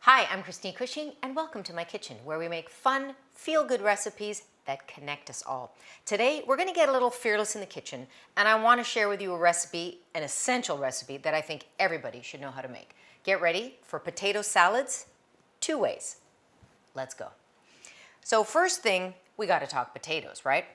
Hi, I'm Christine Cushing, and welcome to my kitchen, where we make fun, feel-good recipes that connect us all. Today, we're going to get a little fearless in the kitchen, and I want to share with you a recipe, an essential recipe that I think everybody should know how to make. Get ready for potato salads, 2 ways. Let's go. So first thing, we got to talk potatoes, right?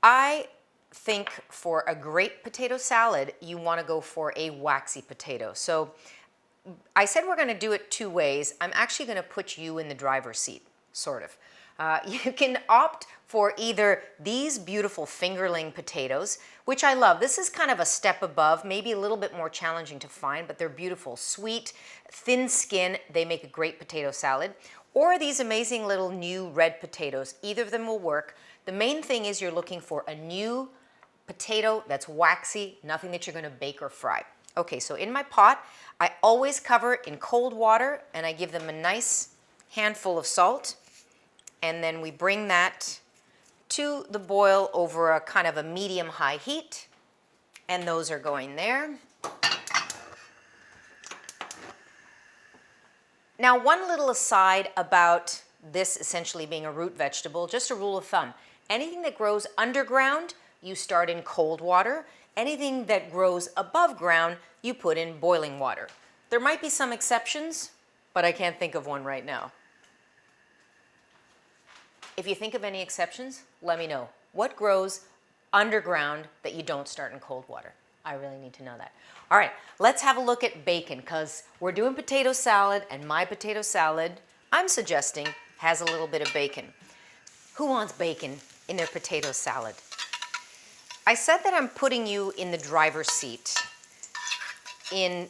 I think for a great potato salad, you want to go for a waxy potato. So I said we're going to do it 2 ways. I'm actually going to put you in the driver's seat, sort of. You can opt for either these beautiful fingerling potatoes, which I love. This is kind of a step above, maybe a little bit more challenging to find, but they're beautiful. Sweet, thin skin, they make a great potato salad. Or these amazing little new red potatoes. Either of them will work. The main thing is you're looking for a new potato that's waxy, nothing that you're going to bake or fry. Okay, so in my pot, I always cover in cold water and I give them a nice handful of salt, and then we bring that to the boil over a kind of a medium-high heat, and those are going there. Now, one little aside about this essentially being a root vegetable, just a rule of thumb. Anything that grows underground, you start in cold water. Anything that grows above ground, you put in boiling water. There might be some exceptions, but I can't think of one right now. If you think of any exceptions, let me know. What grows underground that you don't start in cold water? I really need to know that. All right, let's have a look at bacon, because we're doing potato salad, and my potato salad, I'm suggesting, has a little bit of bacon. Who wants bacon in their potato salad? I said that I'm putting you in the driver's seat in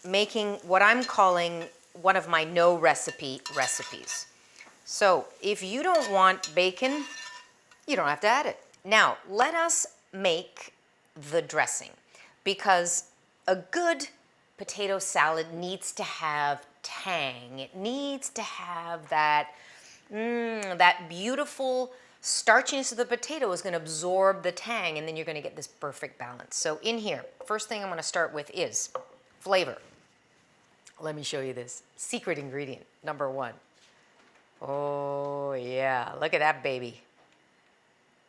making what I'm calling one of my no recipe recipes. So if you don't want bacon, you don't have to add it. Now, let us make the dressing, because a good potato salad needs to have tang. It needs to have that, that beautiful starchiness of the potato is going to absorb the tang, and then you're going to get this perfect balance. So in here, first thing I'm going to start with is flavor. Let me show you this. Secret ingredient, number 1. Oh yeah, look at that baby.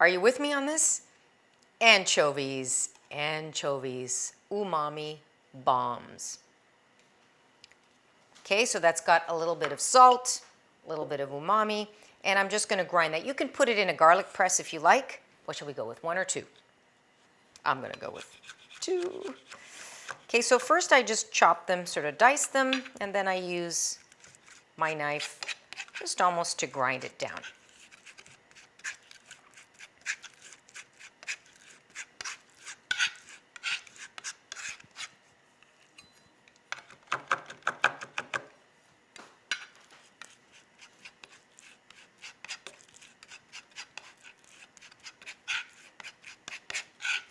Are you with me on this? Anchovies, anchovies, umami bombs. Okay, so that's got a little bit of salt, a little bit of umami, and I'm just going to grind that. You can put it in a garlic press if you like. What shall we go with, 1 or 2? I'm going to go with 2. Okay, so first I just chop them, sort of dice them, and then I use my knife just almost to grind it down.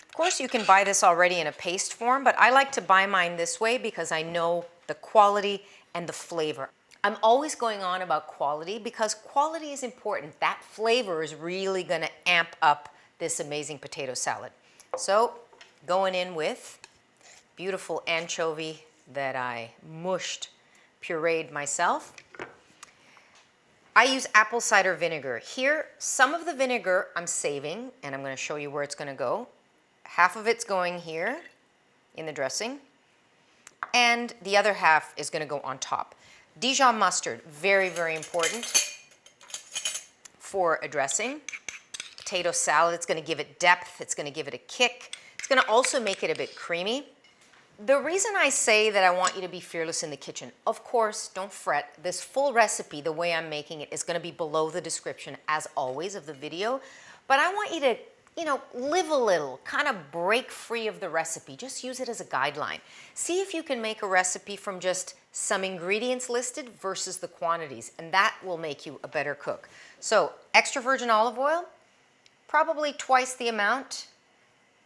Of course, you can buy this already in a paste form, but I like to buy mine this way because I know the quality and the flavor. I'm always going on about quality because quality is important. That flavor is really going to amp up this amazing potato salad. So, going in with beautiful anchovy that I mushed, pureed myself. I use apple cider vinegar. Here, some of the vinegar I'm saving, and I'm going to show you where it's going to go. Half of it's going here in the dressing, and the other half is going to go on top. Dijon mustard, very, very important for a dressing. Potato salad, it's going to give it depth, it's going to give it a kick. It's going to also make it a bit creamy. The reason I say that I want you to be fearless in the kitchen, of course, don't fret, this full recipe, the way I'm making it, is going to be below the description, as always, of the video. But I want you to, live a little, kind of break free of the recipe. Just use it as a guideline. See if you can make a recipe from just some ingredients listed versus the quantities, and that will make you a better cook. So, extra virgin olive oil, probably twice the amount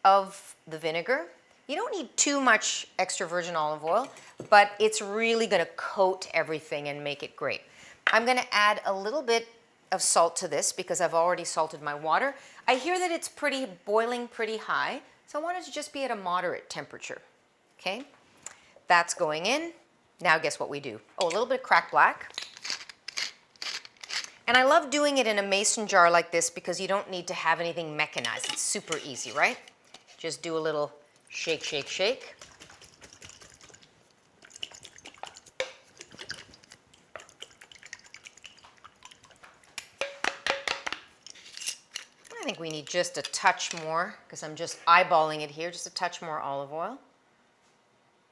of the vinegar. You don't need too much extra virgin olive oil, but it's really going to coat everything and make it great. I'm going to add a little bit of salt to this because I've already salted my water. I hear that it's boiling pretty high, so I want it to just be at a moderate temperature. Okay, that's going in. Now guess what we do? Oh, a little bit of cracked black. And I love doing it in a mason jar like this because you don't need to have anything mechanized. It's super easy, right? Just do a little shake, shake, shake. I think we need just a touch more because I'm just eyeballing it here, just a touch more olive oil.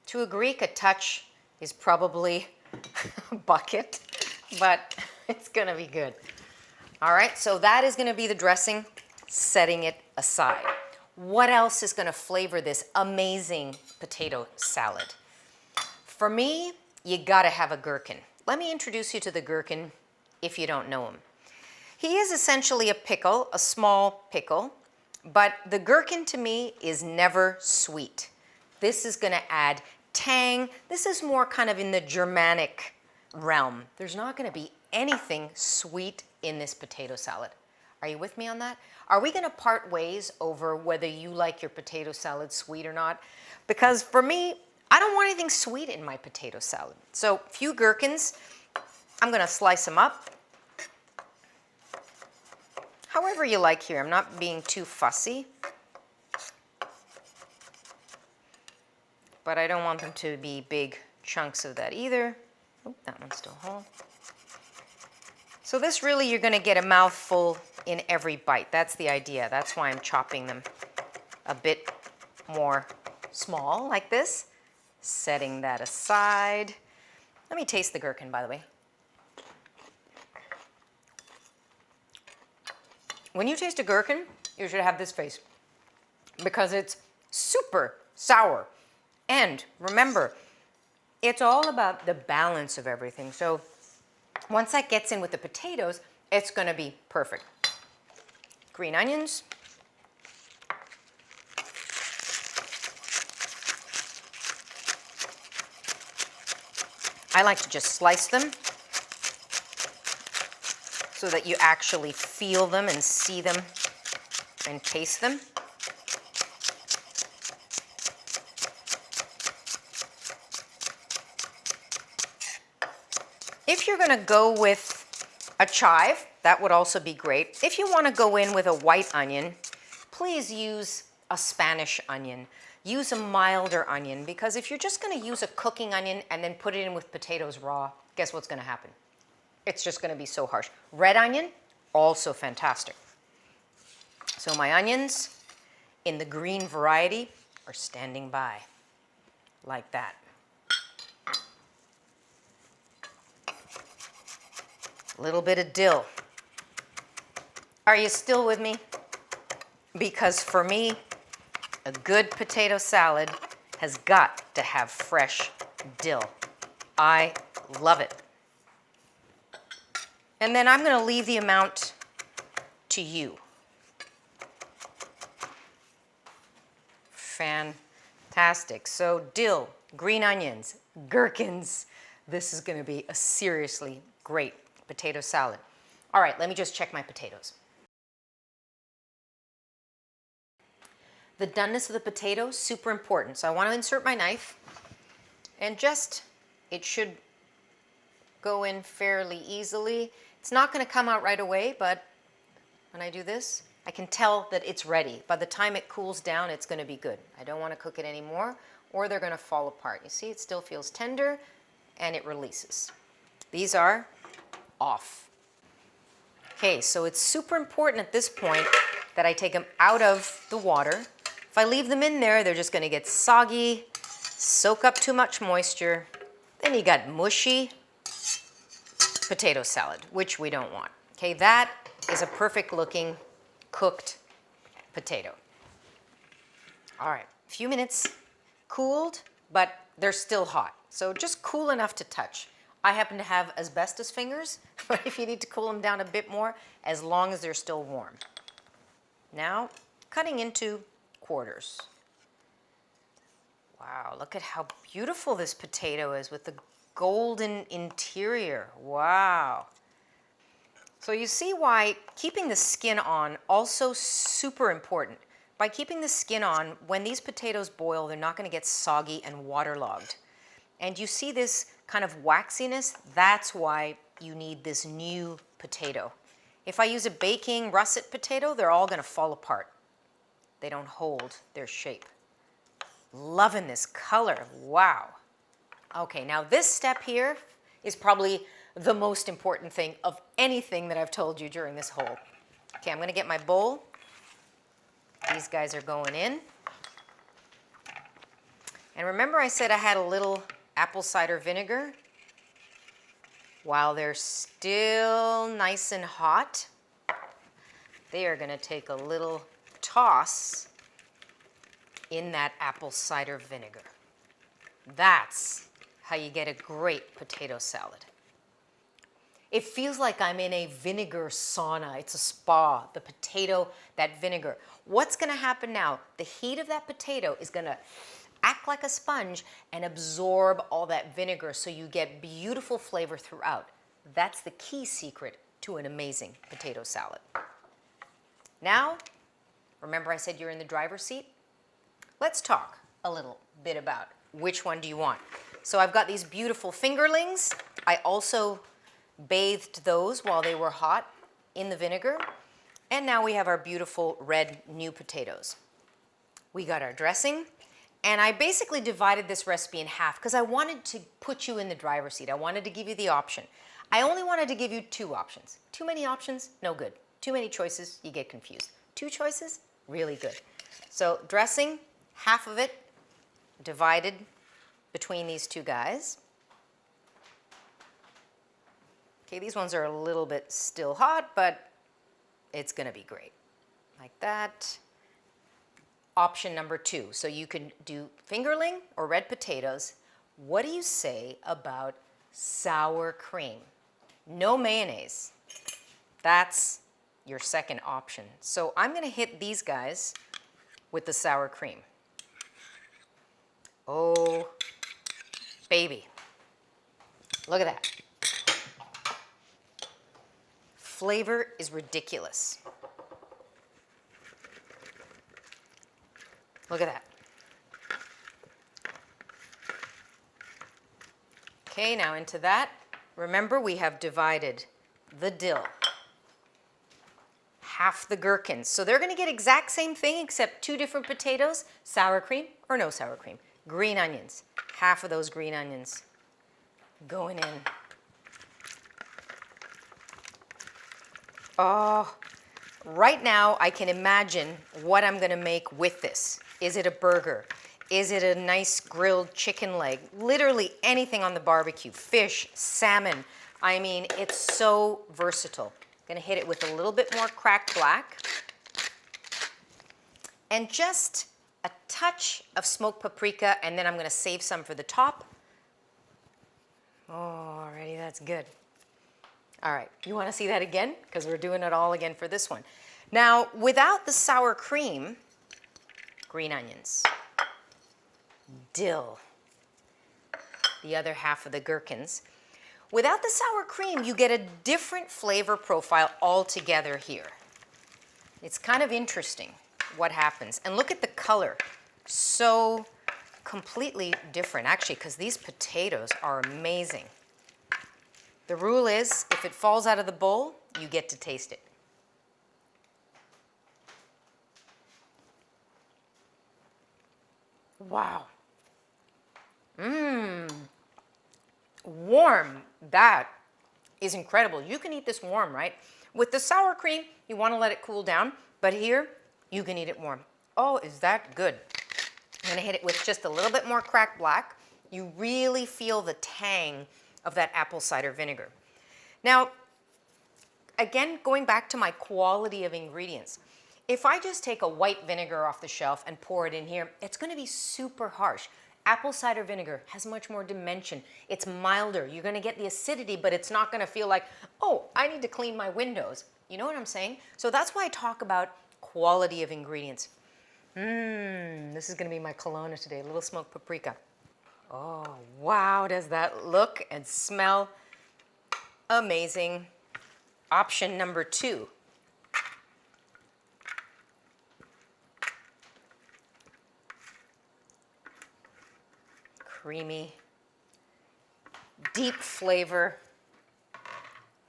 To a Greek, a touch is probably a bucket, but it's gonna be good. All right, so that is gonna be the dressing, setting it aside. What else is gonna flavor this amazing potato salad? For me, you gotta have a gherkin. Let me introduce you to the gherkin if you don't know him. He is essentially a pickle, a small pickle, but the gherkin to me is never sweet. This is gonna add tang. This is more kind of in the Germanic realm. There's not gonna be anything sweet in this potato salad. Are you with me on that? Are we gonna part ways over whether you like your potato salad sweet or not? Because for me, I don't want anything sweet in my potato salad. So a few gherkins, I'm gonna slice them up. However you like here, I'm not being too fussy. But I don't want them to be big chunks of that either. Oh, that one's still whole. So this really, you're gonna get a mouthful in every bite. That's the idea. That's why I'm chopping them a bit more small like this. Setting that aside. Let me taste the gherkin, by the way. When you taste a gherkin, you should have this face because it's super sour. And remember, it's all about the balance of everything. So once that gets in with the potatoes, it's gonna be perfect. Green onions. I like to just slice them so that you actually feel them and see them and taste them. If you're gonna go with a chive, that would also be great. If you wanna go in with a white onion, please use a Spanish onion. Use a milder onion, because if you're just gonna use a cooking onion and then put it in with potatoes raw, guess what's gonna happen? It's just gonna be so harsh. Red onion, also fantastic. So my onions in the green variety are standing by, like that. A little bit of dill. Are you still with me? Because for me, a good potato salad has got to have fresh dill. I love it. And then I'm going to leave the amount to you. Fantastic. So dill, green onions, gherkins. This is going to be a seriously great potato salad. All right, let me just check my potatoes. The doneness of the potato, super important. So I want to insert my knife and it should go in fairly easily. It's not going to come out right away, but when I do this, I can tell that it's ready. By the time it cools down, it's going to be good. I don't want to cook it anymore or they're going to fall apart. You see, it still feels tender and it releases. These are off. Okay, so it's super important at this point that I take them out of the water. If I leave them in there, they're just gonna get soggy, soak up too much moisture. Then you got mushy potato salad, which we don't want. Okay, that is a perfect looking cooked potato. All right, a few minutes cooled, but they're still hot. So just cool enough to touch. I happen to have asbestos fingers, but if you need to cool them down a bit more, as long as they're still warm. Now, cutting into quarters. Wow, look at how beautiful this potato is with the golden interior. Wow. So you see why keeping the skin on, also super important. By keeping the skin on, when these potatoes boil, they're not going to get soggy and waterlogged. And you see this kind of waxiness? That's why you need this new potato. If I use a baking russet potato, they're all going to fall apart. They don't hold their shape. Loving this color. Wow. Okay, now this step here is probably the most important thing of anything that I've told you during this whole. Okay, I'm going to get my bowl. These guys are going in. And remember I said I had a little apple cider vinegar? While they're still nice and hot, they are going to take a little toss in that apple cider vinegar. That's how you get a great potato salad. It feels like I'm in a vinegar sauna. It's a spa, the potato, that vinegar. What's going to happen now? The heat of that potato is going to act like a sponge and absorb all that vinegar so you get beautiful flavor throughout. That's the key secret to an amazing potato salad. Now, remember I said you're in the driver's seat? Let's talk a little bit about which one do you want. So I've got these beautiful fingerlings. I also bathed those while they were hot in the vinegar. And now we have our beautiful red new potatoes. We got our dressing. And I basically divided this recipe in half because I wanted to put you in the driver's seat. I wanted to give you the option. I only wanted to give you 2 options. Too many options, no good. Too many choices, you get confused. 2 choices, really good. So dressing, half of it divided between these 2 guys. Okay, these ones are a little bit still hot, but it's gonna be great. Like that. Option number 2, so you can do fingerling or red potatoes. What do you say about sour cream? No mayonnaise. That's your second option. So I'm going to hit these guys with the sour cream. Oh, baby. Look at that. Flavor is ridiculous. Look at that. Okay, now into that, remember we have divided the dill, half the gherkins. So they're going to get exact same thing except 2 different potatoes, sour cream or no sour cream. Green onions, half of those green onions going in. Oh, right now I can imagine what I'm going to make with this. Is it a burger? Is it a nice grilled chicken leg? Literally anything on the barbecue. Fish, salmon. I mean, it's so versatile. Gonna hit it with a little bit more cracked black. And just a touch of smoked paprika, and then I'm gonna save some for the top. Oh, already that's good. All right, you wanna see that again? Because we're doing it all again for this one. Now, without the sour cream, green onions, dill, the other half of the gherkins. Without the sour cream, you get a different flavor profile altogether here. It's kind of interesting what happens. And look at the color. So completely different, actually, because these potatoes are amazing. The rule is, if it falls out of the bowl, you get to taste it. Wow. Warm. That is incredible. You can eat this warm, right? With the sour cream, you want to let it cool down, but here, you can eat it warm. Oh, is that good. I'm going to hit it with just a little bit more cracked black. You really feel the tang of that apple cider vinegar. Now, again, going back to my quality of ingredients, if I just take a white vinegar off the shelf and pour it in here, it's going to be super harsh. Apple cider vinegar has much more dimension. It's milder. You're going to get the acidity, but it's not going to feel like, oh, I need to clean my windows. You know what I'm saying? So that's why I talk about quality of ingredients. This is going to be my colonna today, a little smoked paprika. Oh, wow, does that look and smell amazing. Option number 2. Creamy deep flavor.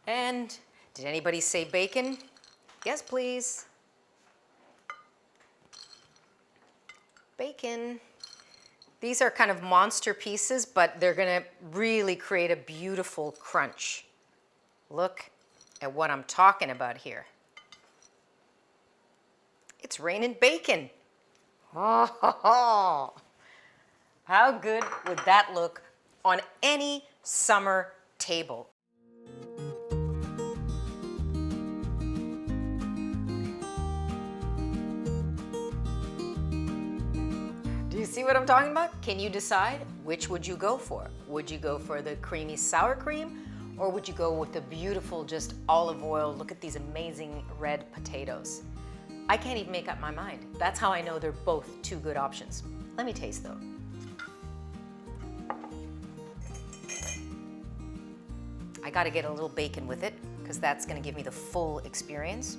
And did anybody say bacon? Yes, please. Bacon. These are kind of monster pieces, but they're gonna really create a beautiful crunch. Look at what I'm talking about here. It's raining bacon. Oh, how good would that look on any summer table? Do you see what I'm talking about? Can you decide which would you go for? Would you go for the creamy sour cream, or would you go with the beautiful just olive oil? Look at these amazing red potatoes. I can't even make up my mind. That's how I know they're both two good options. Let me taste though. I gotta get a little bacon with it because that's gonna give me the full experience.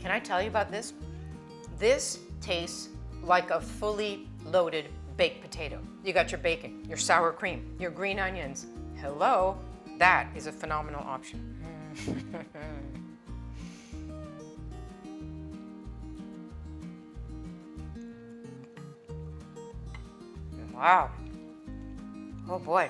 Can I tell you about this? This tastes like a fully loaded baked potato. You got your bacon, your sour cream, your green onions. Hello, that is a phenomenal option. Wow. Oh boy.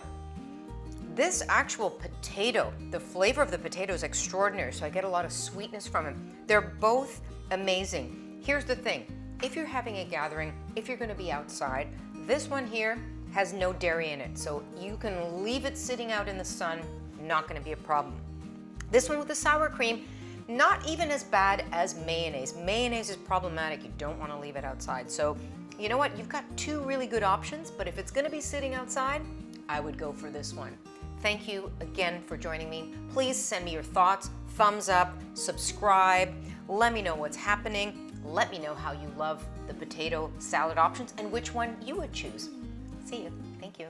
This actual potato, the flavor of the potato is extraordinary, so I get a lot of sweetness from them. They're both amazing. Here's the thing, if you're having a gathering, if you're gonna be outside, this one here has no dairy in it, so you can leave it sitting out in the sun, not gonna be a problem. This one with the sour cream, not even as bad as mayonnaise. Mayonnaise is problematic, you don't wanna leave it outside. So, you know what, you've got two really good options, but if it's gonna be sitting outside, I would go for this one. Thank you again for joining me. Please send me your thoughts, thumbs up, subscribe, let me know what's happening, let me know how you love the potato salad options and which one you would choose. See you. Thank you.